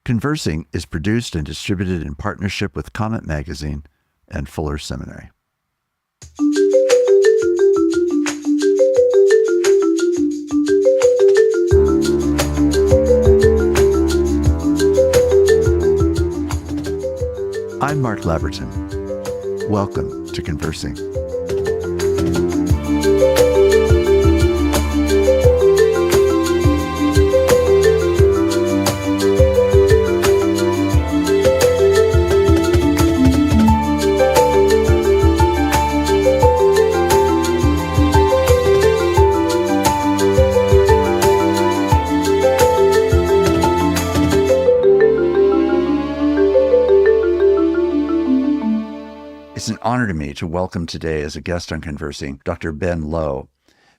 Conversing is produced and distributed in partnership with Comment Magazine and Fuller Seminary. I'm Mark Labberton. Welcome to Conversing. It's an honor to me to welcome today as a guest on Conversing, Dr. Ben Lowe.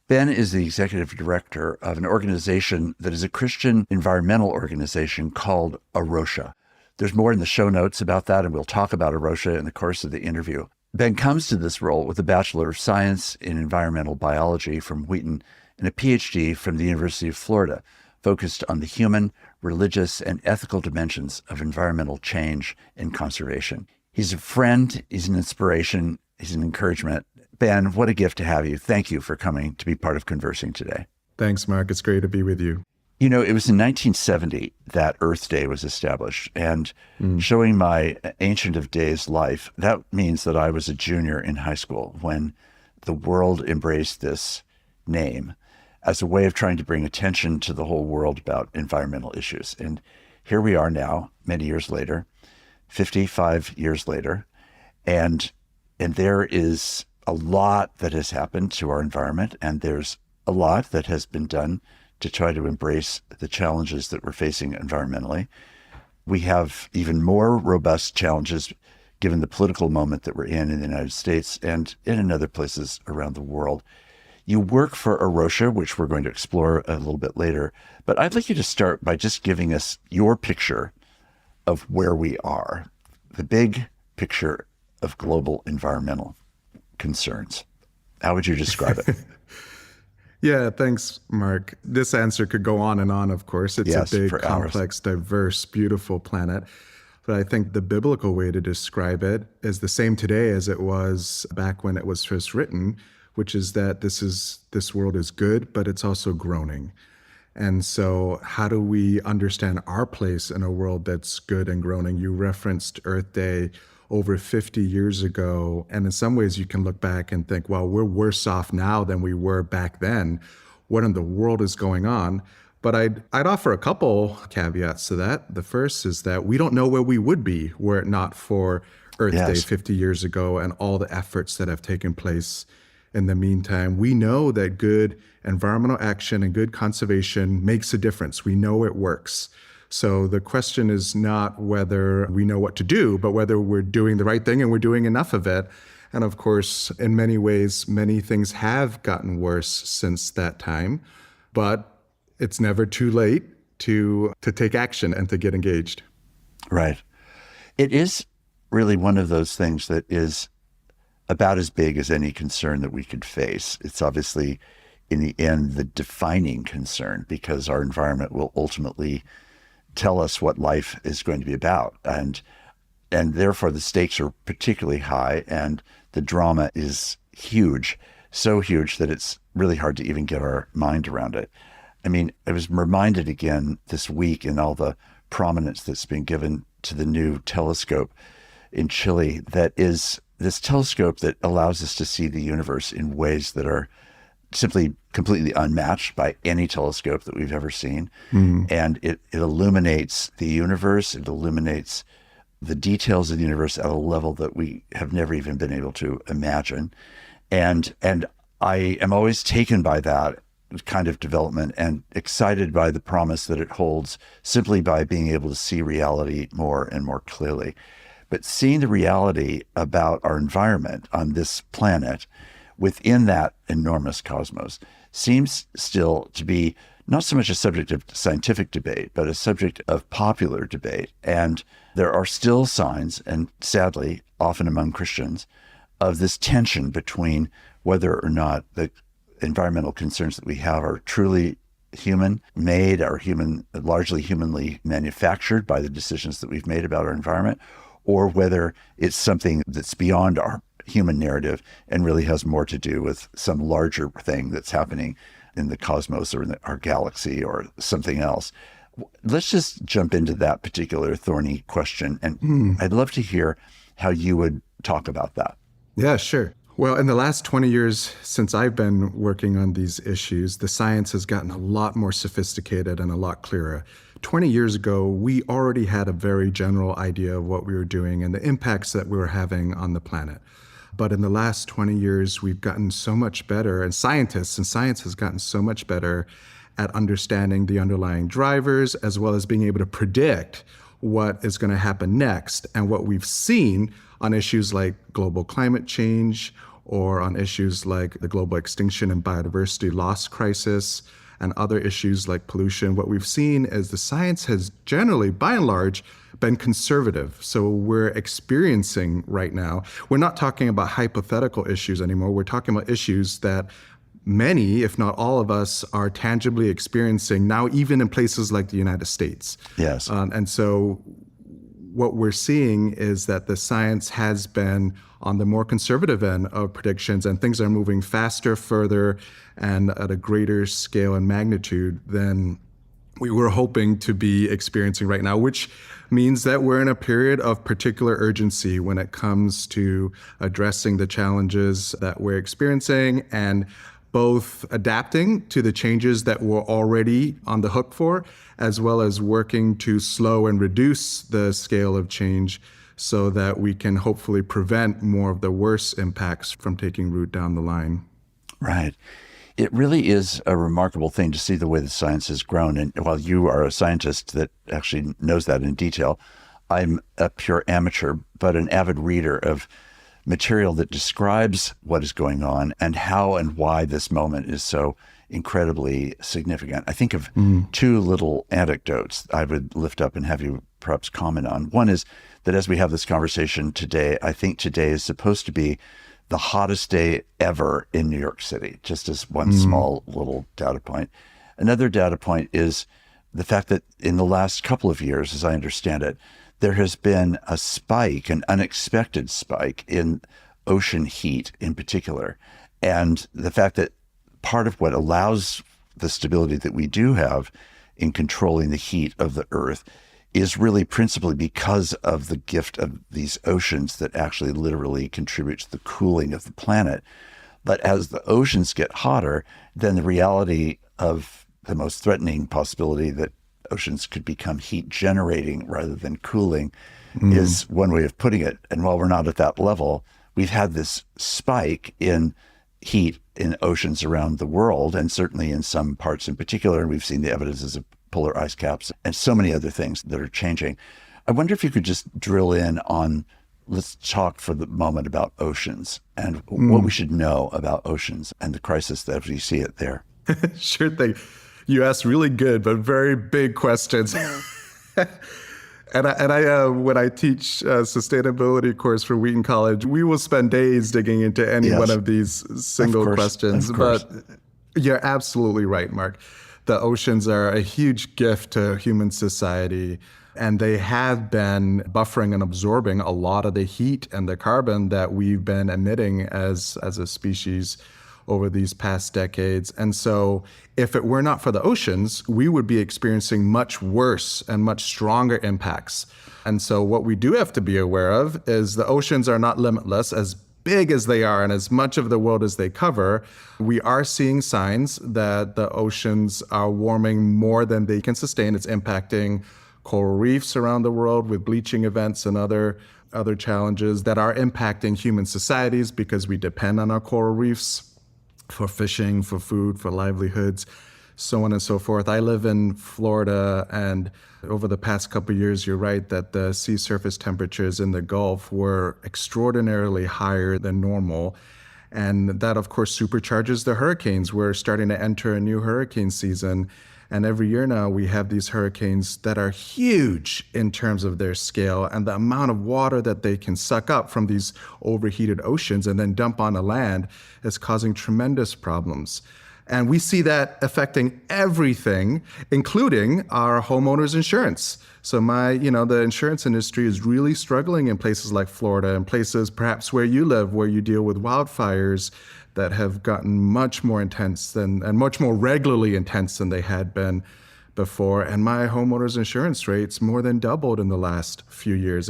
Ben is the executive director of an organization that is a Christian environmental organization called Rocha. There's more in the show notes about that, and we'll talk about Rocha in the course of the interview. Ben comes to this role with a Bachelor of Science in Environmental Biology from Wheaton and a PhD from the University of Florida, focused on the human, religious, and ethical dimensions of environmental change and conservation. He's a friend, he's an inspiration, he's an encouragement. Ben, what a gift to have you. Thank you for coming to be part of Conversing today. Thanks, Mark. It's great to be with you. You know, it was in 1970 that Earth Day was established. And showing my Ancient of Days life, that means that I was a junior in high school when the world embraced this name as a way of trying to bring attention to the whole world about environmental issues. And here we are now, many years later, 55 years later, and there is a lot that has happened to our environment, and there's a lot that has been done to try to embrace the challenges that we're facing environmentally. We have even more robust challenges given the political moment that we're in the United States and in other places around the world. You work for Rocha, which we're going to explore a little bit later, but I'd like you to start by just giving us your picture of where we are, the big picture of global environmental concerns. How would you describe it? Yeah, thanks, Mark. This answer could go on and on, of course. It's a big, complex, diverse, beautiful planet. But I think the biblical way to describe it is the same today as it was back when it was first written, which is that this world is good, but it's also groaning. And so how do we understand our place in a world that's good and groaning? You referenced Earth Day over 50 years ago. And in some ways you can look back and think, well, we're worse off now than we were back then. What in the world is going on? But I'd offer a couple caveats to that. The first is that we don't know where we would be were it not for Earth Day 50 years ago and all the efforts that have taken place in the meantime. We know that good environmental action and good conservation makes a difference. We know it works. So the question is not whether we know what to do, but whether we're doing the right thing and we're doing enough of it. And of course, in many ways, many things have gotten worse since that time, but it's never too late to take action and to get engaged. Right. It is really one of those things that is about as big as any concern that we could face. It's obviously, in the end, the defining concern because our environment will ultimately tell us what life is going to be about. And therefore, the stakes are particularly high and the drama is huge, so huge that it's really hard to even get our mind around it. I mean, I was reminded again this week in all the prominence that's been given to the new telescope in Chile that is this telescope that allows us to see the universe in ways that are simply completely unmatched by any telescope that we've ever seen. And it illuminates the universe, it illuminates the details of the universe at a level that we have never even been able to imagine. And I am always taken by that kind of development and excited by the promise that it holds simply by being able to see reality more and more clearly. But seeing the reality about our environment on this planet within that enormous cosmos seems still to be not so much a subject of scientific debate, but a subject of popular debate. And there are still signs, and sadly, often among Christians, of this tension between whether or not the environmental concerns that we have are truly human-made or largely humanly manufactured by the decisions that we've made about our environment, or whether it's something that's beyond our human narrative and really has more to do with some larger thing that's happening in the cosmos or in our galaxy or something else. Let's just jump into that particular thorny question. And I'd love to hear how you would talk about that. Yeah, sure. Well, in the last 20 years since I've been working on these issues, the science has gotten a lot more sophisticated and a lot clearer. 20 years ago, we already had a very general idea of what we were doing and the impacts that we were having on the planet. But in the last 20 years, we've gotten so much better, and science has gotten so much better at understanding the underlying drivers, as well as being able to predict what is going to happen next. And what we've seen on issues like global climate change, or on issues like the global extinction and biodiversity loss crisis, and other issues like pollution, what we've seen is the science has generally, by and large, been conservative. So we're experiencing right now, we're not talking about hypothetical issues anymore. We're talking about issues that many, if not all of us, are tangibly experiencing now, even in places like the United States. Yes. And so what we're seeing is that the science has been on the more conservative end of predictions, and things are moving faster, further, and at a greater scale and magnitude than we were hoping to be experiencing right now, which means that we're in a period of particular urgency when it comes to addressing the challenges that we're experiencing and both adapting to the changes that we're already on the hook for, as well as working to slow and reduce the scale of change so that we can hopefully prevent more of the worst impacts from taking root down the line. Right. It really is a remarkable thing to see the way the science has grown. And while you are a scientist that actually knows that in detail, I'm a pure amateur, but an avid reader of material that describes what is going on and how and why this moment is so incredibly significant. I think of two little anecdotes I would lift up and have you perhaps comment on. One is that as we have this conversation today, I think today is supposed to be the hottest day ever in New York City, just as one small little data point. Another data point is the fact that in the last couple of years, as I understand it, there has been a spike, an unexpected spike in ocean heat in particular. And the fact that part of what allows the stability that we do have in controlling the heat of the Earth is really principally because of the gift of these oceans that actually literally contribute to the cooling of the planet. But as the oceans get hotter, then the reality of the most threatening possibility that oceans could become heat generating rather than cooling is one way of putting it. And while we're not at that level, we've had this spike in heat in oceans around the world, and certainly in some parts in particular. And we've seen the evidences of polar ice caps and so many other things that are changing. I wonder if you could just drill in on, let's talk for the moment about oceans and what we should know about oceans and the crisis that we see it there. Sure thing. You asked really good, but very big questions. And I when I teach a sustainability course for Wheaton College, we will spend days digging into any one of these single questions. But you're absolutely right, Mark. The oceans are a huge gift to human society, and they have been buffering and absorbing a lot of the heat and the carbon that we've been emitting as a species over these past decades. And so if it were not for the oceans, we would be experiencing much worse and much stronger impacts. And so what we do have to be aware of is the oceans are not limitless. As big as they are and as much of the world as they cover, we are seeing signs that the oceans are warming more than they can sustain. It's impacting coral reefs around the world with bleaching events and other challenges that are impacting human societies because we depend on our coral reefs for fishing, for food, for livelihoods, so on and so forth. I live in Florida, and over the past couple of years, you're right that the sea surface temperatures in the Gulf were extraordinarily higher than normal. And that, of course, supercharges the hurricanes. We're starting to enter a new hurricane season. And every year now, we have these hurricanes that are huge in terms of their scale and the amount of water that they can suck up from these overheated oceans and then dump on the land is causing tremendous problems. And we see that affecting everything, including our homeowners insurance. So the insurance industry is really struggling in places like Florida and places perhaps where you live, where you deal with wildfires that have gotten much more intense and much more regularly intense than they had been before. And my homeowner's insurance rates more than doubled in the last few years.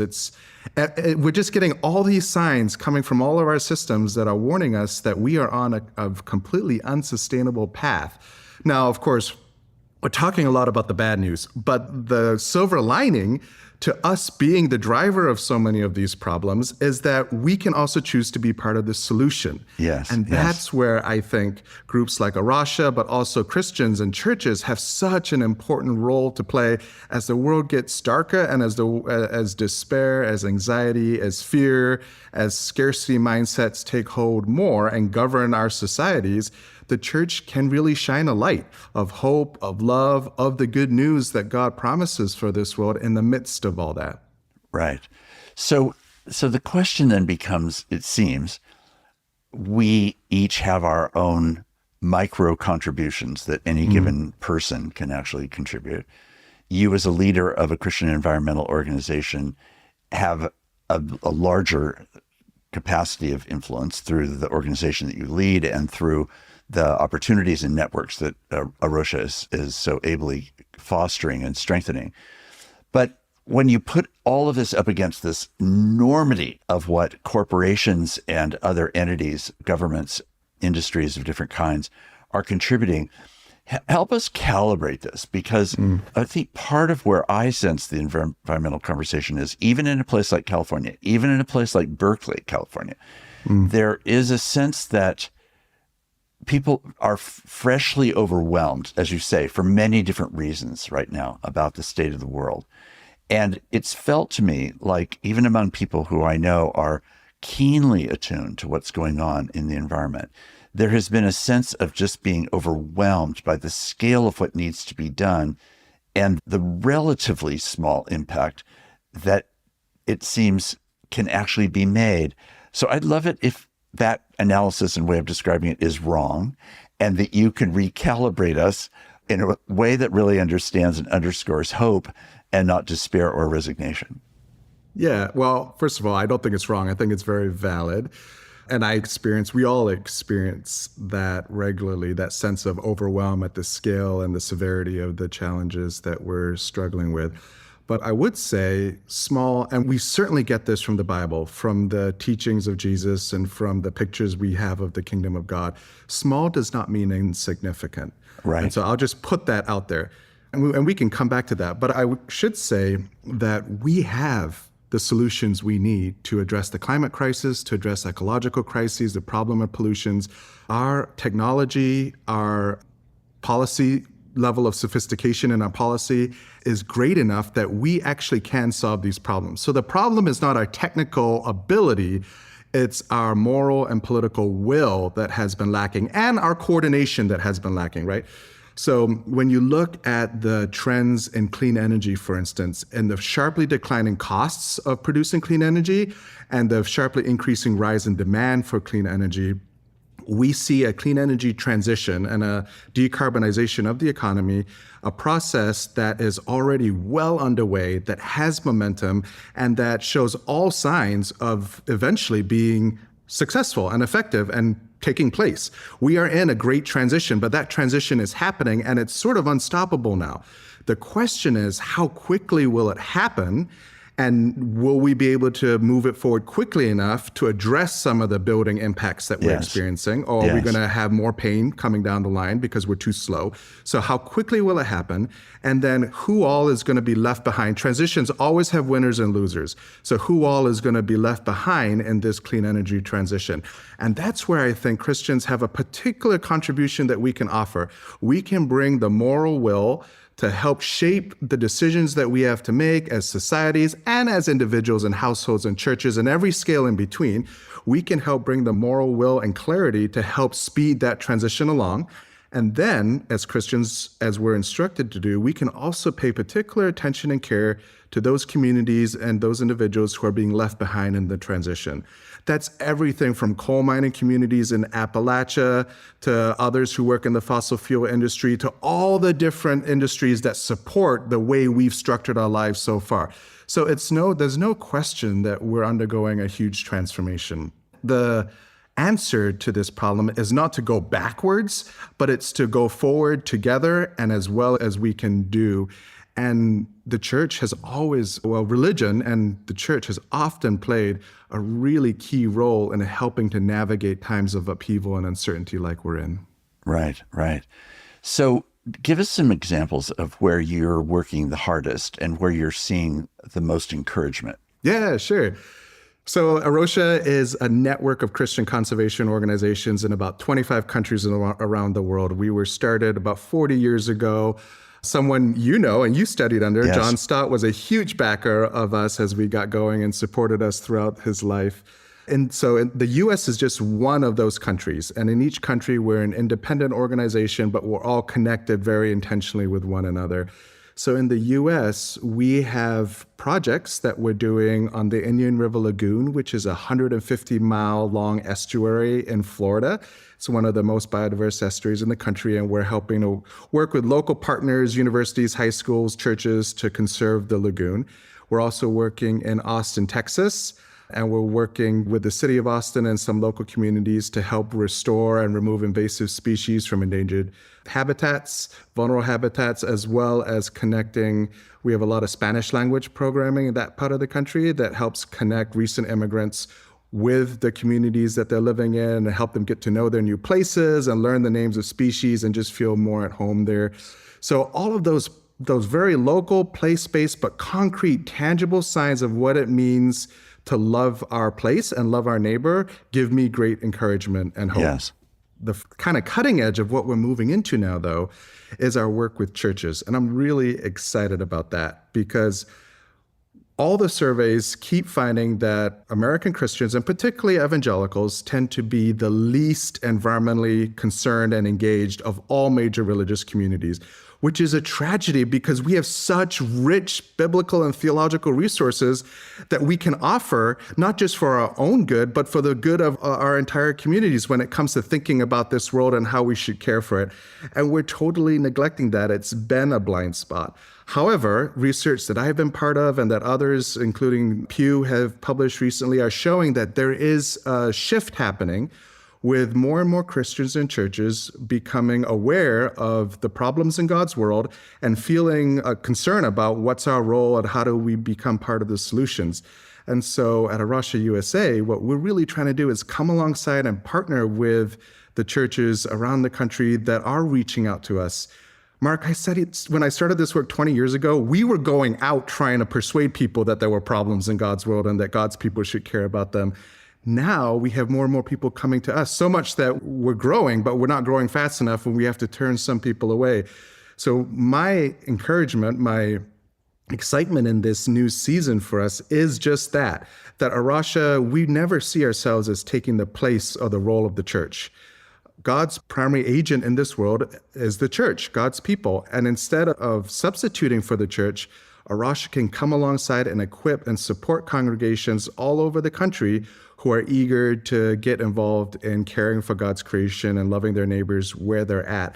We're just getting all these signs coming from all of our systems that are warning us that we are on a completely unsustainable path. Now, of course, we're talking a lot about the bad news, but the silver lining to us being the driver of so many of these problems is that we can also choose to be part of the solution. Yes. And that's where I think groups like Rocha, but also Christians and churches have such an important role to play as the world gets darker and as despair, as anxiety, as fear, as scarcity mindsets take hold more and govern our societies. The church can really shine a light of hope, of love, of the good news that God promises for this world in the midst of all that. Right. So the question then becomes, it seems, we each have our own micro contributions that any given person can actually contribute. You, as a leader of a Christian environmental organization, have a larger capacity of influence through the organization that you lead and through the opportunities and networks that Rocha is so ably fostering and strengthening. But when you put all of this up against this enormity of what corporations and other entities, governments, industries of different kinds are contributing, help us calibrate this, because I think part of where I sense the environmental conversation is, even in a place like California, even in a place like Berkeley, California, there is a sense that people are freshly overwhelmed, as you say, for many different reasons right now about the state of the world. And it's felt to me like even among people who I know are keenly attuned to what's going on in the environment, there has been a sense of just being overwhelmed by the scale of what needs to be done and the relatively small impact that it seems can actually be made. So I'd love it if that analysis and way of describing it is wrong, and that you can recalibrate us in a way that really understands and underscores hope and not despair or resignation. Yeah, well, first of all, I don't think it's wrong. I think it's very valid. And we all experience that regularly, that sense of overwhelm at the scale and the severity of the challenges that we're struggling with. But I would say small, and we certainly get this from the Bible, from the teachings of Jesus and from the pictures we have of the kingdom of God. Small does not mean insignificant. Right. And so I'll just put that out there. And we can come back to that. But I should say that we have the solutions we need to address the climate crisis, to address ecological crises, the problem of pollutions. Our technology, our policy level of sophistication in our policy is great enough that we actually can solve these problems. So the problem is not our technical ability, it's our moral and political will that has been lacking and our coordination that has been lacking, right? So when you look at the trends in clean energy, for instance, and the sharply declining costs of producing clean energy and the sharply increasing rise in demand for clean energy, we see a clean energy transition and a decarbonization of the economy, a process that is already well underway, that has momentum, and that shows all signs of eventually being successful and effective and taking place. We are in a great transition, but that transition is happening and it's sort of unstoppable now. The question is, how quickly will it happen? And will we be able to move it forward quickly enough to address some of the building impacts that we're experiencing? Or are we going to have more pain coming down the line because we're too slow? So how quickly will it happen? And then who all is going to be left behind? Transitions always have winners and losers. So who all is going to be left behind in this clean energy transition? And that's where I think Christians have a particular contribution that we can offer. We can bring the moral will to help shape the decisions that we have to make as societies and as individuals and households and churches and every scale in between. We can help bring the moral will and clarity to help speed that transition along. And then, as Christians, as we're instructed to do, we can also pay particular attention and care to those communities and those individuals who are being left behind in the transition. That's everything from coal mining communities in Appalachia to others who work in the fossil fuel industry to all the different industries that support the way we've structured our lives so far. So there's no question that we're undergoing a huge transformation. The answer to this problem is not to go backwards, but it's to go forward together and as well as we can do. And the church has always, religion and the church has often played a really key role in helping to navigate times of upheaval and uncertainty like we're in. Right, right. So give us some examples of where you're working the hardest and where you're seeing the most encouragement. Yeah, sure. So Rocha is a network of Christian conservation organizations in about 25 countries around the world. We were started about 40 years ago. Someone you know and you studied under, yes. John Stott, was a huge backer of us as we got going and supported us throughout his life. And so the U.S. is just one of those countries. And in each country, we're an independent organization, but we're all connected very intentionally with one another. So in the U.S., we have projects that we're doing on the Indian River Lagoon, which is a 150-mile-long estuary in Florida. It's one of the most biodiverse estuaries in the country, and we're helping to work with local partners, universities, high schools, churches to conserve the lagoon. We're also working in Austin, Texas, and we're working with the city of Austin and some local communities to help restore and remove invasive species from endangered habitats, vulnerable habitats, as well as connecting. We have a lot of Spanish language programming in that part of the country that helps connect recent immigrants with the communities that they're living in and help them get to know their new places and learn the names of species and just feel more at home there. So all of those very local, place-based, but concrete, tangible signs of what it means to love our place and love our neighbor give me great encouragement and hope. Yes. The kind of cutting edge of what we're moving into now, though, is our work with churches. And I'm really excited about that because all the surveys keep finding that American Christians, and particularly evangelicals, tend to be the least environmentally concerned and engaged of all major religious communities, which is a tragedy because we have such rich biblical and theological resources that we can offer, not just for our own good, but for the good of our entire communities when it comes to thinking about this world and how we should care for it. And we're totally neglecting that. It's been a blind spot. However, research that I've been part of and that others, including Pew, have published recently are showing that there is a shift happening with more and more Christians and churches becoming aware of the problems in God's world and feeling a concern about what's our role and how do we become part of the solutions. And so at Rocha USA, what we're really trying to do is come alongside and partner with the churches around the country that are reaching out to us. Mark, I said when I started this work 20 years ago, we were going out trying to persuade people that there were problems in God's world and that God's people should care about them. Now we have more and more people coming to us, so much that we're growing, but we're not growing fast enough and we have to turn some people away. So my encouragement, my excitement in this new season for us is just that at Rocha, we never see ourselves as taking the place or the role of the church. God's primary agent in this world is the church, God's people. And instead of substituting for the church, Rocha can come alongside and equip and support congregations all over the country who are eager to get involved in caring for God's creation and loving their neighbors where they're at.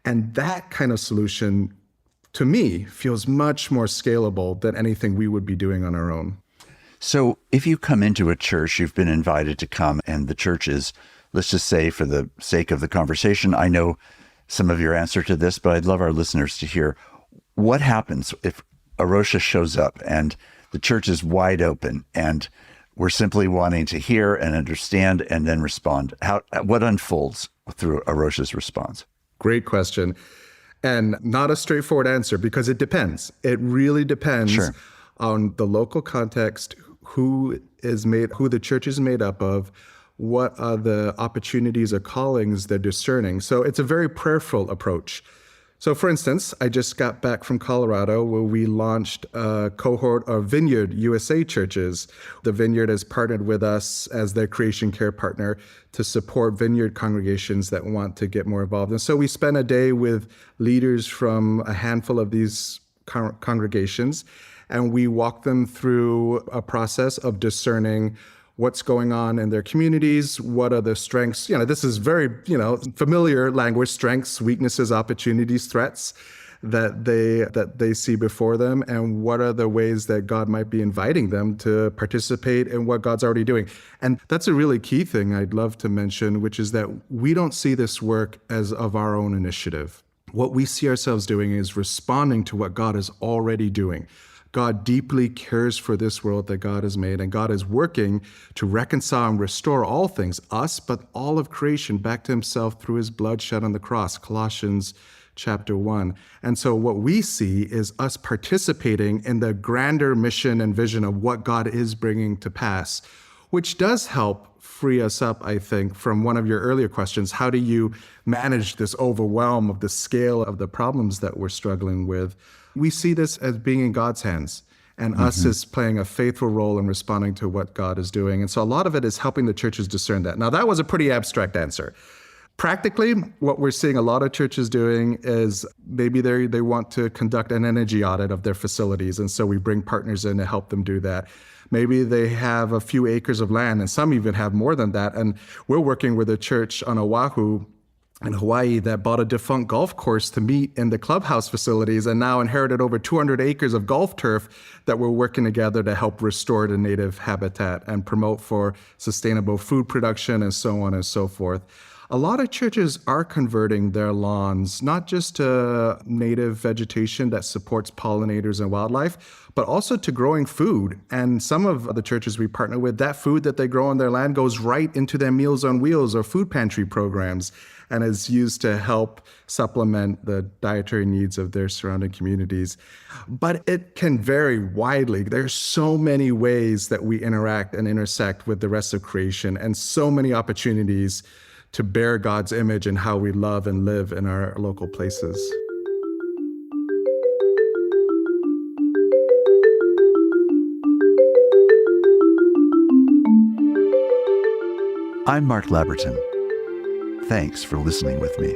And that kind of solution, to me, feels much more scalable than anything we would be doing on our own. So if you come into a church, you've been invited to come, and the church is, let's just say for the sake of the conversation, I know some of your answer to this, but I'd love our listeners to hear what happens if a Rocha shows up and the church is wide open and we're simply wanting to hear and understand and then respond. What unfolds through a Rocha's response? Great question. And not a straightforward answer because it depends. It really depends on the local context, who the church is made up of, what are the opportunities or callings they're discerning. So it's a very prayerful approach. So for instance, I just got back from Colorado where we launched a cohort of Vineyard USA churches. The Vineyard has partnered with us as their creation care partner to support Vineyard congregations that want to get more involved. And so we spent a day with leaders from a handful of these congregations. and we walk them through a process of discerning what's going on in their communities, what are the strengths. This is very, familiar language: strengths, weaknesses, opportunities, threats that they see before them, and what are the ways that God might be inviting them to participate in what God's already doing. And that's a really key thing I'd love to mention, which is that we don't see this work as of our own initiative. What we see ourselves doing is responding to what God is already doing. God deeply cares for this world that God has made, and God is working to reconcile and restore all things, us, but all of creation, back to himself through his blood shed on the cross, Colossians chapter 1. And so what we see is us participating in the grander mission and vision of what God is bringing to pass, which does help free us up, I think, from one of your earlier questions. How do you manage this overwhelm of the scale of the problems that we're struggling with? We see this as being in God's hands, and us as playing a faithful role in responding to what God is doing. And so a lot of it is helping the churches discern that. Now, that was a pretty abstract answer. Practically, what we're seeing a lot of churches doing is maybe they want to conduct an energy audit of their facilities, and so we bring partners in to help them do that. Maybe they have a few acres of land, and some even have more than that. And we're working with a church on Oahu in Hawaii that bought a defunct golf course to meet in the clubhouse facilities, and now inherited over 200 acres of golf turf that we're working together to help restore the native habitat and promote for sustainable food production, and so on and so forth. A lot of churches are converting their lawns, not just to native vegetation that supports pollinators and wildlife, but also to growing food. And some of the churches we partner with, that food that they grow on their land goes right into their Meals on Wheels or food pantry programs, and is used to help supplement the dietary needs of their surrounding communities. But it can vary widely. There's so many ways that we interact and intersect with the rest of creation, and so many opportunities to bear God's image in how we love and live in our local places. I'm Mark Labberton. Thanks for listening with me.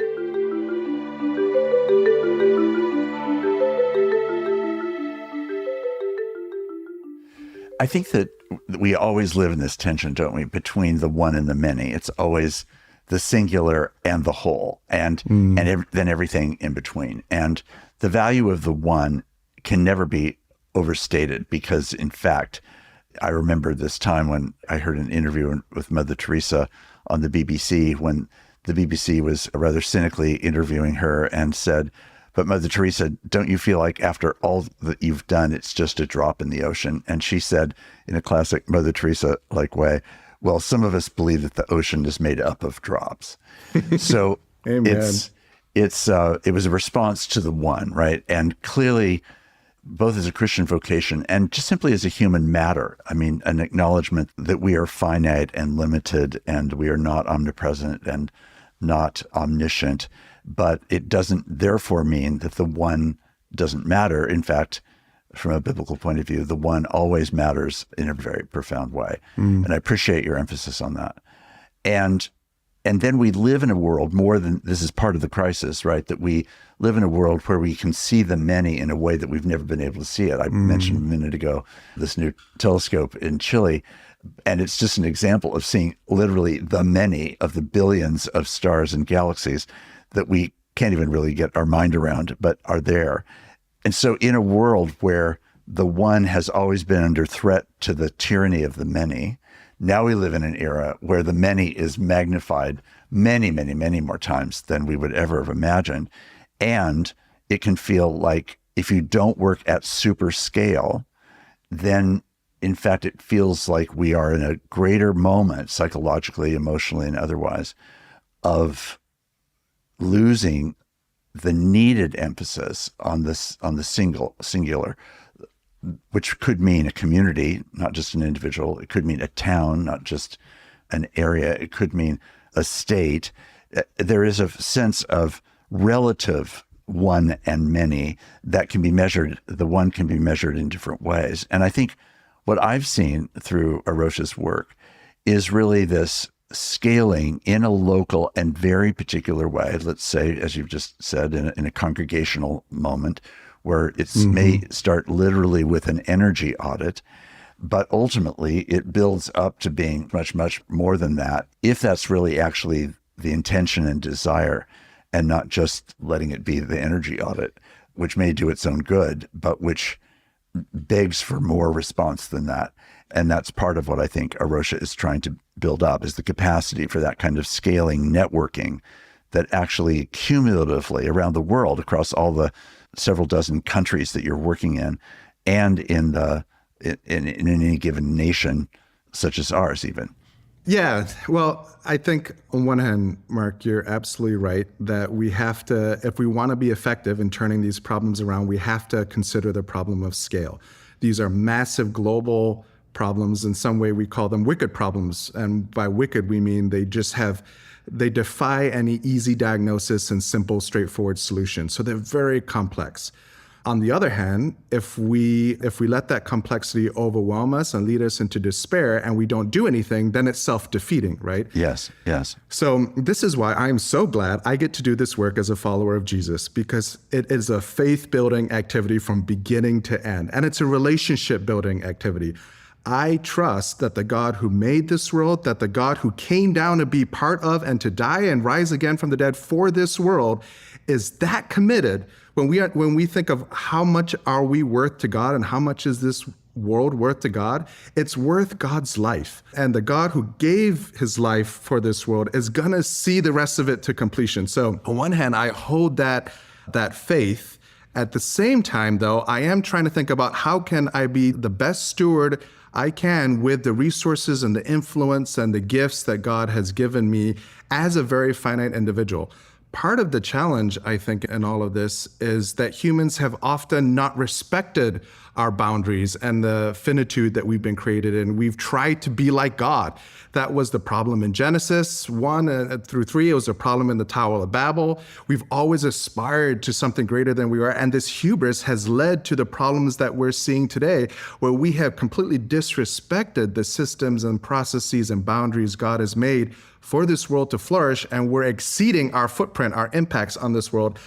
I think that we always live in this tension, don't we, between the one and the many. It's always the singular and the whole, and then everything in between. And the value of the one can never be overstated, because, in fact, I remember this time when I heard an interview with Mother Teresa on the BBC, when the BBC was rather cynically interviewing her and said, "But Mother Teresa, don't you feel like after all that you've done, it's just a drop in the ocean?" And she said, in a classic Mother Teresa-like way, "Well, some of us believe that the ocean is made up of drops." So it was a response to the one, right? And clearly, both as a Christian vocation and just simply as a human matter, I mean, an acknowledgement that we are finite and limited, and we are not omnipresent and not omniscient, but it doesn't therefore mean that the one doesn't matter. In fact, from a biblical point of view, the one always matters in a very profound way. And I appreciate your emphasis on that. And then we live in a world, more than this is part of the crisis, right? That we live in a world where we can see the many in a way that we've never been able to see it. I mentioned a minute ago this new telescope in Chile, and it's just an example of seeing literally the many of the billions of stars and galaxies that we can't even really get our mind around, but are there. And so in a world where the one has always been under threat to the tyranny of the many, now we live in an era where the many is magnified many, many, many more times than we would ever have imagined. And it can feel like if you don't work at super scale, then in fact, it feels like we are in a greater moment, psychologically, emotionally, and otherwise, of losing the needed emphasis on the singular, which could mean a community, not just an individual. It could mean a town, not just an area. It could mean a state. There is a sense of relative one and many that can be measured. The one can be measured in different ways. And I think what I've seen through Rocha's work is really this scaling in a local and very particular way, let's say, as you've just said, in a congregational moment, where it may start literally with an energy audit, but ultimately it builds up to being much, much more than that, if that's really actually the intention and desire, and not just letting it be the energy audit, which may do its own good, but which begs for more response than that. And that's part of what I think Rocha is trying to build up, is the capacity for that kind of scaling networking that actually cumulatively around the world, across all the several dozen countries that you're working in, and in any given nation, such as ours even. Yeah, well, I think on one hand, Mark, you're absolutely right that we have to, if we want to be effective in turning these problems around, we have to consider the problem of scale. These are massive global problems. In some way, we call them wicked problems. And by wicked, we mean they defy any easy diagnosis and simple, straightforward solution. So they're very complex. On the other hand, if we let that complexity overwhelm us and lead us into despair and we don't do anything, then it's self-defeating, right? Yes, yes. So this is why I'm so glad I get to do this work as a follower of Jesus, because it is a faith-building activity from beginning to end, and it's a relationship-building activity. I trust that the God who made this world, that the God who came down to be part of and to die and rise again from the dead for this world, is that committed. When we think of how much are we worth to God and how much is this world worth to God, it's worth God's life. And the God who gave his life for this world is going to see the rest of it to completion. So on one hand, I hold that faith. At the same time, though, I am trying to think about how can I be the best steward I can with the resources and the influence and the gifts that God has given me as a very finite individual. Part of the challenge, I think, in all of this is that humans have often not respected our boundaries and the finitude that we've been created in. We've tried to be like God. That was the problem in Genesis 1 through 3. It was a problem in the Tower of Babel. We've always aspired to something greater than we are. And this hubris has led to the problems that we're seeing today, where we have completely disrespected the systems and processes and boundaries God has made for this world to flourish, and we're exceeding our footprint, our impacts on this world.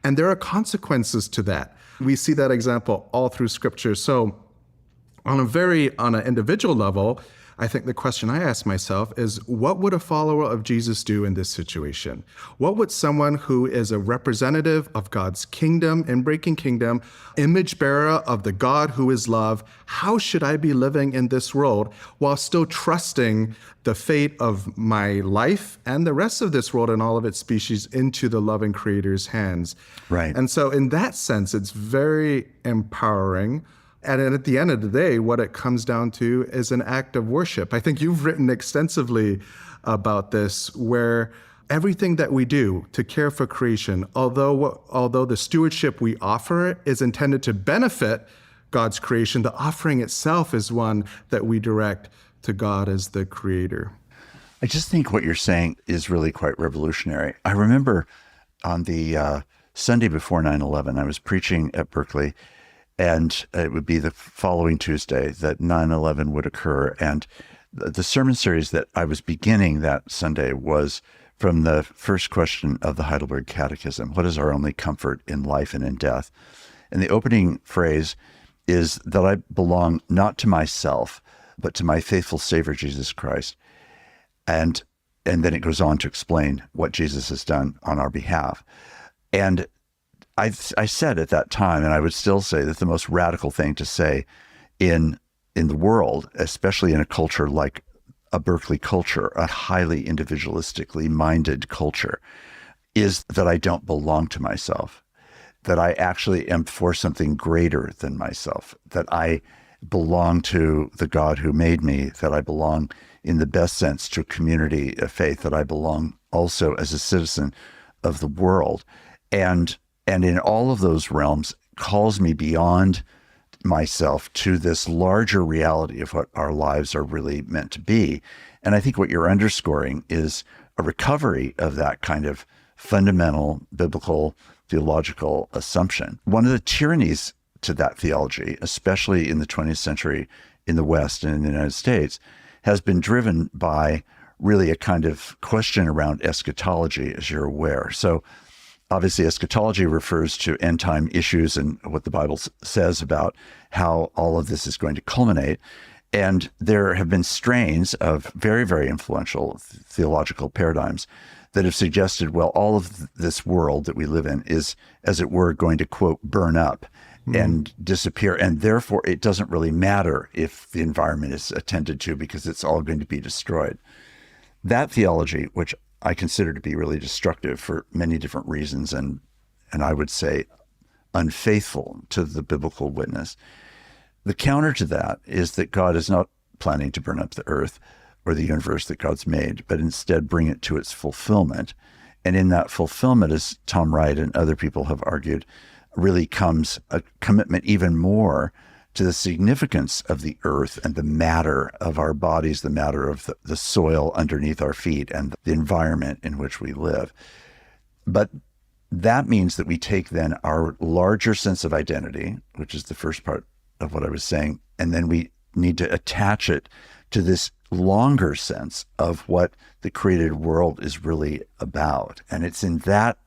And there are consequences to that. We see that example all through Scripture. So on an individual level, I think the question I ask myself is, what would a follower of Jesus do in this situation? What would someone who is a representative of God's kingdom, in-breaking kingdom, image bearer of the God who is love, how should I be living in this world while still trusting the fate of my life and the rest of this world and all of its species into the loving Creator's hands? Right. And so in that sense, it's very empowering. And at the end of the day, what it comes down to is an act of worship. I think you've written extensively about this, where everything that we do to care for creation, although the stewardship we offer is intended to benefit God's creation, the offering itself is one that we direct to God as the creator. I just think what you're saying is really quite revolutionary. I remember on the Sunday before 9/11, I was preaching at Berkeley, and it would be the following Tuesday that 9/11 would occur. And the sermon series that I was beginning that Sunday was from the first question of the Heidelberg Catechism: what is our only comfort in life and in death? And the opening phrase is that I belong not to myself, but to my faithful Savior, Jesus Christ. And then it goes on to explain what Jesus has done on our behalf. And I said at that time, and I would still say, that the most radical thing to say in the world, especially in a culture like a Berkeley culture, a highly individualistically minded culture, is that I don't belong to myself, that I actually am for something greater than myself, that I belong to the God who made me, that I belong in the best sense to a community of faith, that I belong also as a citizen of the world. And in all of those realms calls me beyond myself to this larger reality of what our lives are really meant to be. And I think what you're underscoring is a recovery of that kind of fundamental biblical theological assumption. One of the tyrannies to that theology, especially in the 20th century in the West and in the United States, has been driven by really a kind of question around eschatology, as you're aware. So obviously, eschatology refers to end time issues and what the Bible says about how all of this is going to culminate. And there have been strains of very, very influential theological paradigms that have suggested, well, all of this world that we live in is, as it were, going to, quote, burn up and disappear. And therefore, it doesn't really matter if the environment is attended to because it's all going to be destroyed. That theology, which I consider to be really destructive for many different reasons, and I would say unfaithful to the biblical witness. The counter to that is that God is not planning to burn up the earth or the universe that God's made, but instead bring it to its fulfillment. And in that fulfillment, as Tom Wright and other people have argued, really comes a commitment even more to the significance of the earth and the matter of our bodies, the matter of the soil underneath our feet and the environment in which we live. But that means that we take then our larger sense of identity, which is the first part of what I was saying, and then we need to attach it to this longer sense of what the created world is really about. And it's in that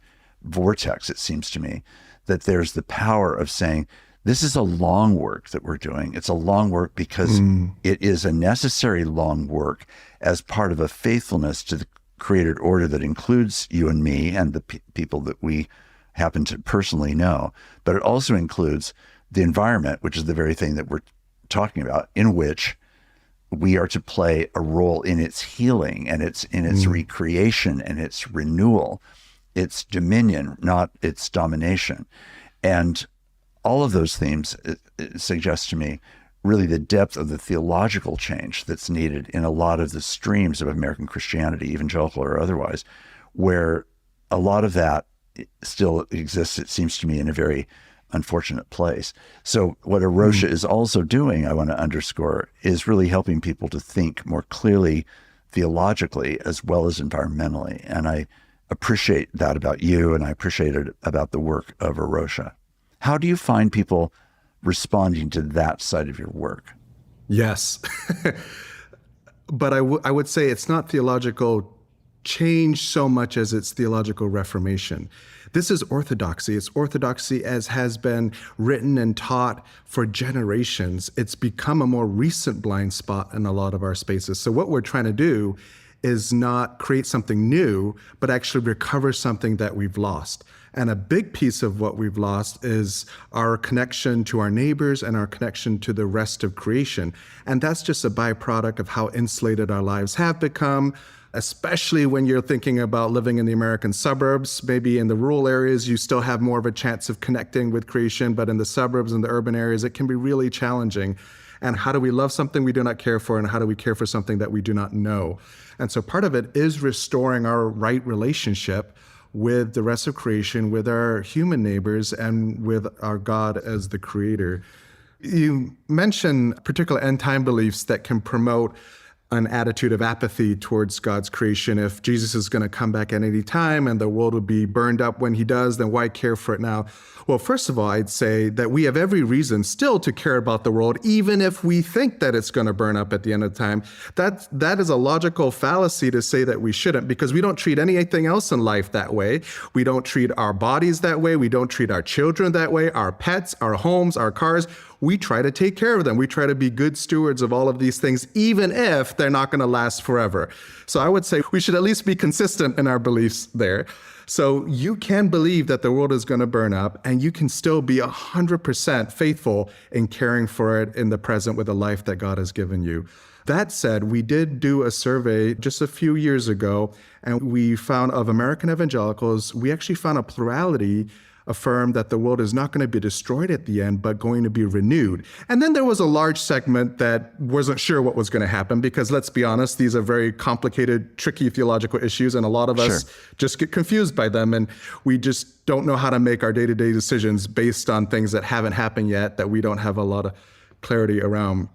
vortex, it seems to me, that there's the power of saying, this is a long work that we're doing. It's a long work because it is a necessary long work as part of a faithfulness to the created order that includes you and me and the people that we happen to personally know. But it also includes the environment, which is the very thing that we're talking about, in which we are to play a role in its healing and in its recreation and its renewal, its dominion, not its domination. And all of those themes suggest to me really the depth of the theological change that's needed in a lot of the streams of American Christianity, evangelical or otherwise, where a lot of that still exists, it seems to me, in a very unfortunate place. So what Rocha is also doing, I want to underscore, is really helping people to think more clearly theologically as well as environmentally. And I appreciate that about you, and I appreciate it about the work of Rocha. How do you find people responding to that side of your work? Yes. But I would say it's not theological change so much as it's theological reformation. This is orthodoxy. It's orthodoxy as has been written and taught for generations. It's become a more recent blind spot in a lot of our spaces. So what we're trying to do is not create something new, but actually recover something that we've lost. And a big piece of what we've lost is our connection to our neighbors and our connection to the rest of creation. And that's just a byproduct of how insulated our lives have become, especially when you're thinking about living in the American suburbs. Maybe in the rural areas, you still have more of a chance of connecting with creation, but in the suburbs and the urban areas, it can be really challenging. And how do we love something we do not care for, and how do we care for something that we do not know? And so part of it is restoring our right relationship with the rest of creation, with our human neighbors, and with our God as the creator. You mentioned particular end-time beliefs that can promote an attitude of apathy towards God's creation. If Jesus is going to come back at any time and the world will be burned up when he does, then why care for it now? Well, first of all, I'd say that we have every reason still to care about the world, even if we think that it's going to burn up at the end of time. That is a logical fallacy to say that we shouldn't, because we don't treat anything else in life that way. We don't treat our bodies that way. We don't treat our children that way, our pets, our homes, our cars. We try to take care of them. We try to be good stewards of all of these things, even if they're not going to last forever. So I would say we should at least be consistent in our beliefs there. So you can believe that the world is going to burn up, and you can still be 100% faithful in caring for it in the present with the life that God has given you. That said, we did do a survey just a few years ago, and we found of American evangelicals, we actually found a plurality affirm that the world is not going to be destroyed at the end, but going to be renewed. And then there was a large segment that wasn't sure what was going to happen, because let's be honest, these are very complicated, tricky theological issues, and a lot of us just get confused by them, and we just don't know how to make our day-to-day decisions based on things that haven't happened yet, that we don't have a lot of clarity around.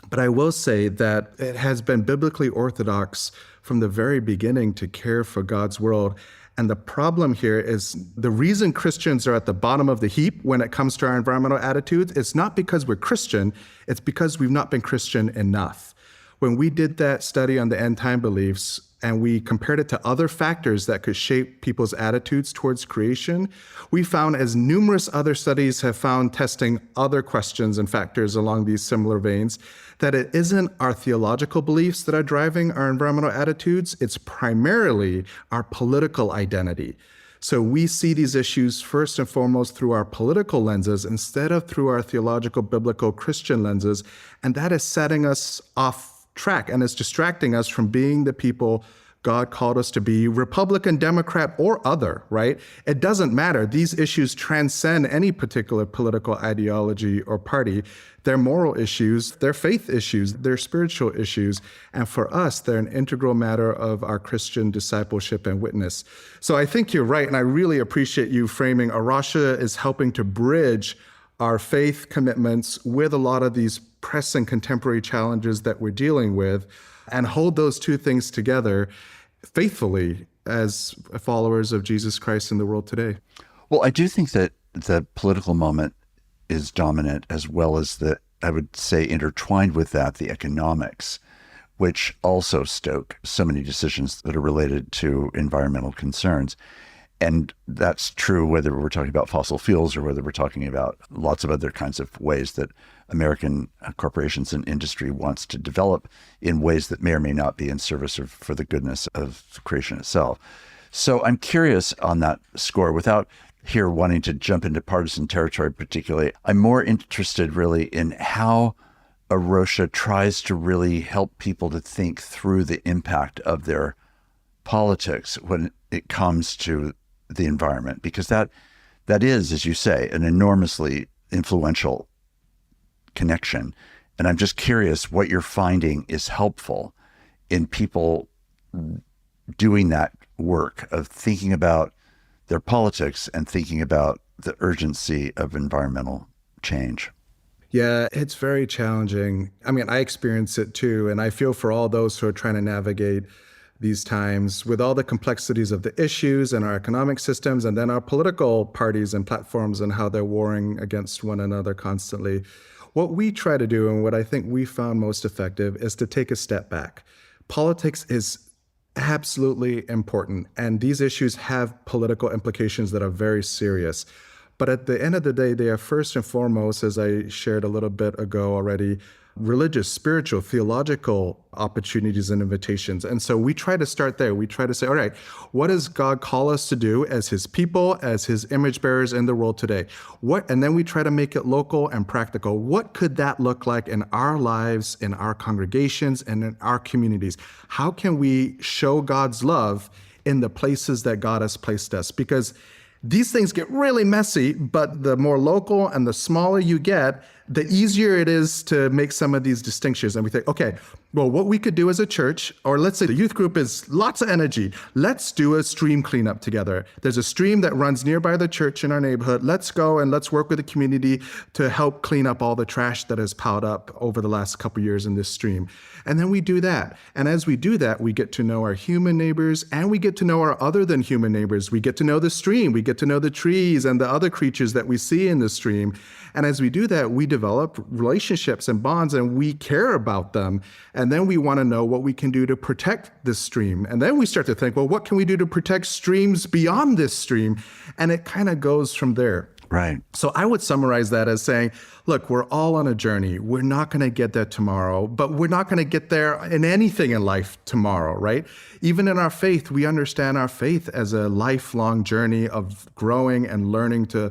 But I will say that it has been biblically orthodox from the very beginning to care for God's world. And the problem here is the reason Christians are at the bottom of the heap when it comes to our environmental attitudes, it's not because we're Christian, it's because we've not been Christian enough. When we did that study on the end time beliefs and we compared it to other factors that could shape people's attitudes towards creation, we found, as numerous other studies have found testing other questions and factors along these similar veins, that it isn't our theological beliefs that are driving our environmental attitudes. It's primarily our political identity. So we see these issues first and foremost through our political lenses instead of through our theological, biblical, Christian lenses. And that is setting us off track, and it's distracting us from being the people God called us to be, Republican, Democrat, or other, right? It doesn't matter. These issues transcend any particular political ideology or party. They're moral issues, they're faith issues, they're spiritual issues. And for us, they're an integral matter of our Christian discipleship and witness. So I think you're right, and I really appreciate you framing Rocha is helping to bridge our faith commitments with a lot of these pressing contemporary challenges that we're dealing with, and hold those two things together faithfully as followers of Jesus Christ in the world today. Well, I do think that the political moment is dominant, as well as I would say intertwined with that, the economics, which also stoke so many decisions that are related to environmental concerns. And that's true whether we're talking about fossil fuels or whether we're talking about lots of other kinds of ways that American corporations and industry wants to develop in ways that may or may not be in service or for the goodness of creation itself. So I'm curious on that score, without here wanting to jump into partisan territory particularly. I'm more interested really in how Rocha tries to really help people to think through the impact of their politics when it comes to the environment, because that is, as you say, an enormously influential connection. And I'm just curious what you're finding is helpful in people doing that work of thinking about their politics and thinking about the urgency of environmental change. Yeah, it's very challenging. I mean, I experience it too, and I feel for all those who are trying to navigate these times with all the complexities of the issues and our economic systems, and then our political parties and platforms and how they're warring against one another constantly. What we try to do, and what I think we found most effective, is to take a step back. Politics is absolutely important, and these issues have political implications that are very serious. But at the end of the day, they are first and foremost, as I shared a little bit ago already, religious, spiritual, theological opportunities and invitations. And so we try to start there. We try to say, all right, what does God call us to do as his people, as his image bearers in the world today? And then we try to make it local and practical. What could that look like in our lives, in our congregations, and in our communities? How can we show God's love in the places that God has placed us? Because these things get really messy, but the more local and the smaller you get, the easier it is to make some of these distinctions. And we think, okay, well, what we could do as a church, or let's say the youth group is lots of energy. Let's do a stream cleanup together. There's a stream that runs nearby the church in our neighborhood. Let's go and let's work with the community to help clean up all the trash that has piled up over the last couple of years in this stream. And then we do that. And as we do that, we get to know our human neighbors, and we get to know our other than human neighbors. We get to know the stream. We get to know the trees and the other creatures that we see in the stream. And as we do that, we develop relationships and bonds, and we care about them. And then we want to know what we can do to protect this stream. And then we start to think, well, what can we do to protect streams beyond this stream? And it kind of goes from there. Right. So I would summarize that as saying, look, we're all on a journey. We're not going to get there tomorrow, but we're not going to get there in anything in life tomorrow, right? Even in our faith, we understand our faith as a lifelong journey of growing and learning to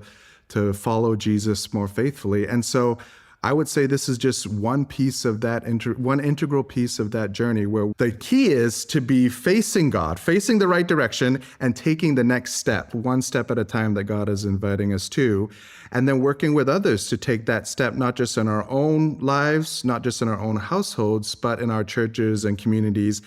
follow Jesus more faithfully. And so I would say this is just one piece of that, one integral piece of that journey, where the key is to be facing God, facing the right direction, and taking the next step, one step at a time that God is inviting us to, and then working with others to take that step, not just in our own lives, not just in our own households, but in our churches and communities.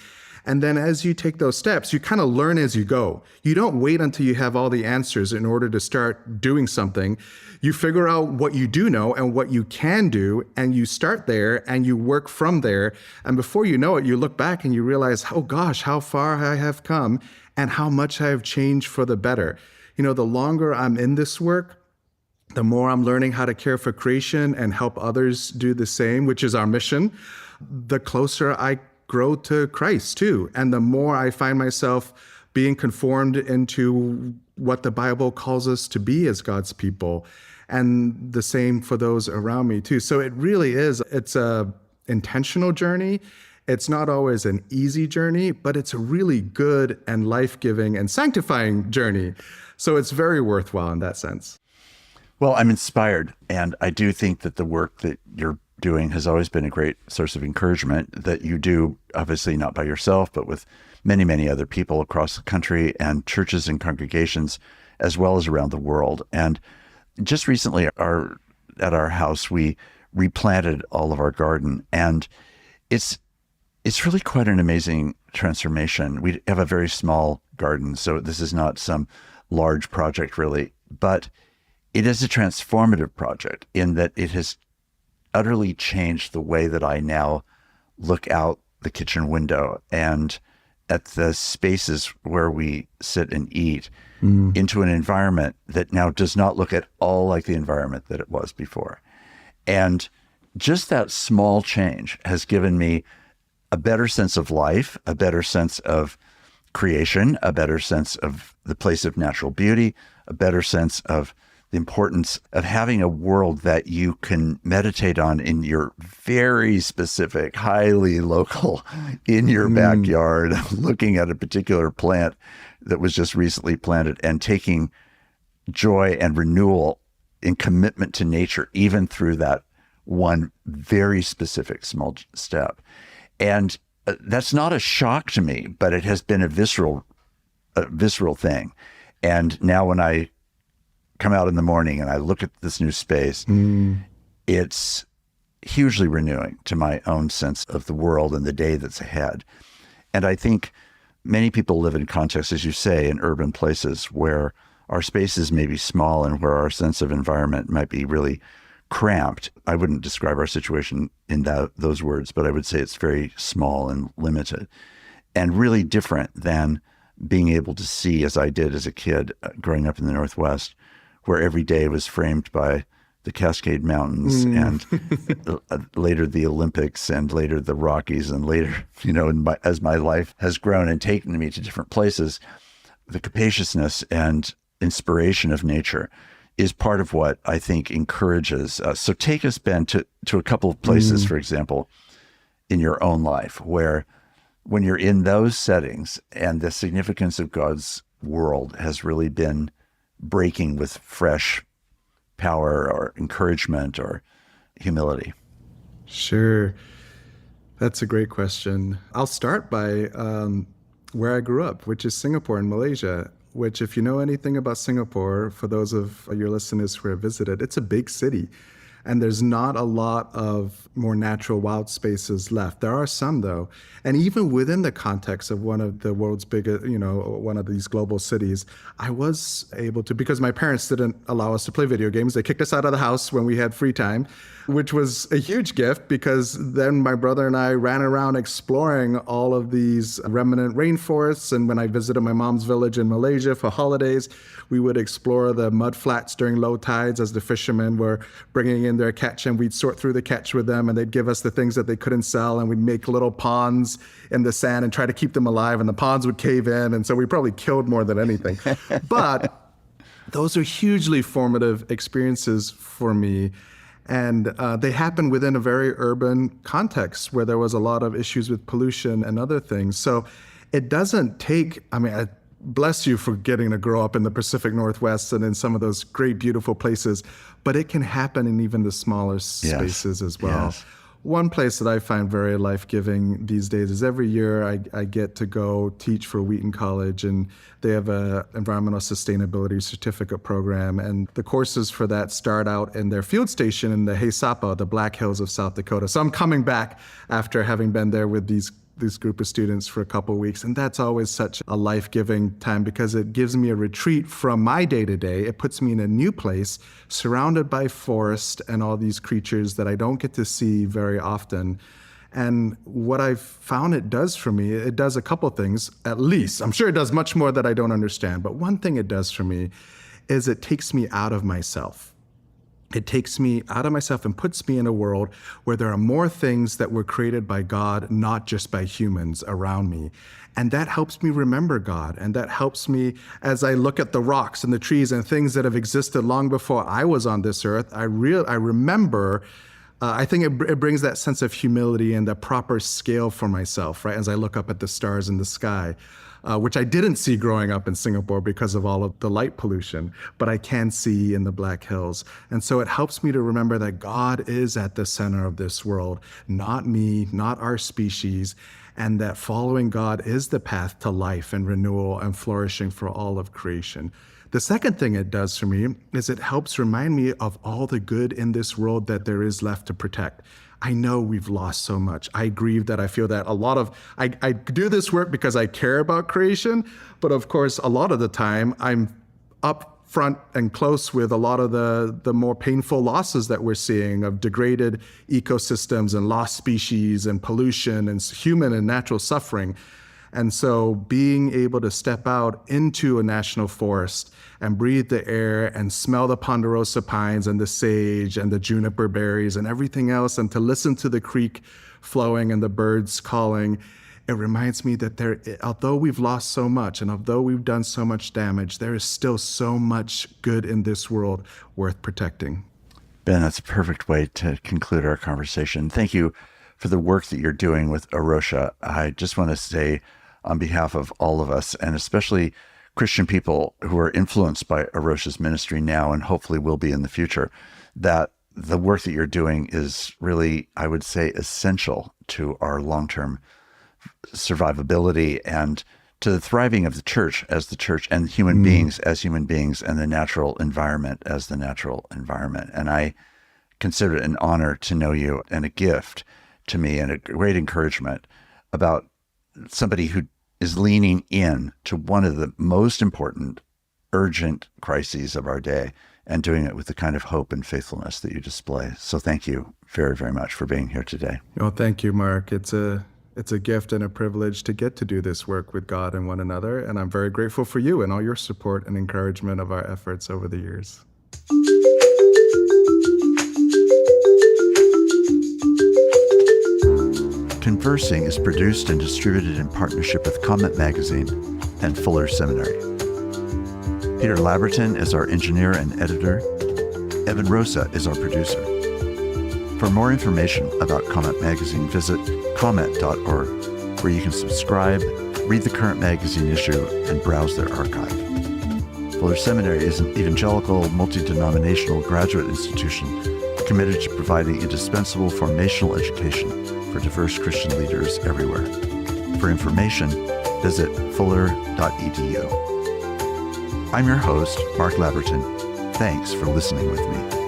And then as you take those steps, you kind of learn as you go. You don't wait until you have all the answers in order to start doing something. You figure out what you do know and what you can do, and you start there and you work from there. And before you know it, you look back and you realize, oh gosh, how far I have come and how much I have changed for the better. You know, the longer I'm in this work, the more I'm learning how to care for creation and help others do the same, which is our mission, the closer I grow to Christ too. And the more I find myself being conformed into what the Bible calls us to be as God's people. And the same for those around me too. So it really is, it's a intentional journey. It's not always an easy journey, but it's a really good and life-giving and sanctifying journey. So it's very worthwhile in that sense. Well, I'm inspired, and I do think that the work that you're doing has always been a great source of encouragement that you do, obviously not by yourself, but with many, many other people across the country and churches and congregations, as well as around the world. And just recently at our house, we replanted all of our garden, and it's really quite an amazing transformation. We have a very small garden, so this is not some large project really, but it is a transformative project in that it has utterly changed the way that I now look out the kitchen window and at the spaces where we sit and eat into an environment that now does not look at all like the environment that it was before. And just that small change has given me a better sense of life, a better sense of creation, a better sense of the place of natural beauty, a better sense of the importance of having a world that you can meditate on in your very specific, highly local, in your backyard, looking at a particular plant that was just recently planted and taking joy and renewal in commitment to nature, even through that one very specific small step. And that's not a shock to me, but it has been a visceral thing. And now when I come out in the morning and I look at this new space, it's hugely renewing to my own sense of the world and the day that's ahead. And I think many people live in contexts, as you say, in urban places where our spaces may be small and where our sense of environment might be really cramped. I wouldn't describe our situation in those words, but I would say it's very small and limited and really different than being able to see, as I did as a kid growing up in the Northwest, where every day was framed by the Cascade Mountains and later the Olympics and later the Rockies and later, as my life has grown and taken me to different places, the capaciousness and inspiration of nature is part of what I think encourages us. So take us, Ben, to a couple of places, for example, in your own life, where when you're in those settings and the significance of God's world has really been breaking with fresh power or encouragement or humility. Sure. That's a great question. I'll start by where I grew up, which is Singapore in Malaysia, which, if you know anything about Singapore, for those of your listeners who have visited, it's a big city. And there's not a lot of more natural wild spaces left. There are some, though. And even within the context of one of the world's biggest, one of these global cities, I was able to, because my parents didn't allow us to play video games. They kicked us out of the house when we had free time, which was a huge gift because then my brother and I ran around exploring all of these remnant rainforests. And when I visited my mom's village in Malaysia for holidays, we would explore the mud flats during low tides as the fishermen were bringing in their catch, and we'd sort through the catch with them, and they'd give us the things that they couldn't sell, and we'd make little ponds in the sand and try to keep them alive, and the ponds would cave in, and so we probably killed more than anything. But those are hugely formative experiences for me, and they happen within a very urban context where there was a lot of issues with pollution and other things. So it doesn't take, bless you for getting to grow up in the Pacific Northwest and in some of those great, beautiful places, but it can happen in even the smaller spaces as well. Yes. One place that I find very life-giving these days is every year I get to go teach for Wheaton College, and they have an environmental sustainability certificate program, and the courses for that start out in their field station in the Haisapa, the Black Hills of South Dakota. So I'm coming back after having been there with this group of students for a couple of weeks. And that's always such a life-giving time because it gives me a retreat from my day-to-day. It puts me in a new place, surrounded by forest and all these creatures that I don't get to see very often. And what I've found it does for me, it does a couple things, at least. I'm sure it does much more that I don't understand. But one thing it does for me is it takes me out of myself. It takes me out of myself and puts me in a world where there are more things that were created by God, not just by humans around me. And that helps me remember God. And that helps me as I look at the rocks and the trees and things that have existed long before I was on this earth. I remember, I think it brings that sense of humility and the proper scale for myself, right? As I look up at the stars in the sky. Which I didn't see growing up in Singapore because of all of the light pollution, but I can see in the Black Hills. And so it helps me to remember that God is at the center of this world, not me, not our species, and that following God is the path to life and renewal and flourishing for all of creation. The second thing it does for me is it helps remind me of all the good in this world that there is left to protect. I know we've lost so much. I grieve that. I feel that I do this work because I care about creation, but of course, a lot of the time I'm up front and close with a lot of the more painful losses that we're seeing of degraded ecosystems and lost species and pollution and human and natural suffering. And so being able to step out into a national forest and breathe the air and smell the ponderosa pines and the sage and the juniper berries and everything else, and to listen to the creek flowing and the birds calling, it reminds me that although we've lost so much and although we've done so much damage, there is still so much good in this world worth protecting. Ben, that's a perfect way to conclude our conversation. Thank you for the work that you're doing with Rocha. I just want to say, on behalf of all of us, and especially Christian people who are influenced by Rocha's ministry now and hopefully will be in the future, that the work that you're doing is really, I would say, essential to our long-term survivability and to the thriving of the church as the church and human beings as human beings and the natural environment as the natural environment. And I consider it an honor to know you and a gift to me and a great encouragement about somebody who is leaning in to one of the most important, urgent crises of our day and doing it with the kind of hope and faithfulness that you display. So thank you very, very much for being here today. Oh, thank you, Mark. It's a gift and a privilege to get to do this work with God and one another. And I'm very grateful for you and all your support and encouragement of our efforts over the years. Conversing is produced and distributed in partnership with Comment Magazine and Fuller Seminary. Peter Labberton is our engineer and editor. Evan Rocha is our producer. For more information about Comment Magazine, visit comment.org, where you can subscribe, read the current magazine issue, and browse their archive. Fuller Seminary is an evangelical, multi-denominational graduate institution committed to providing indispensable formational education for diverse Christian leaders everywhere. For information, visit fuller.edu. I'm your host, Mark Labberton. Thanks for listening with me.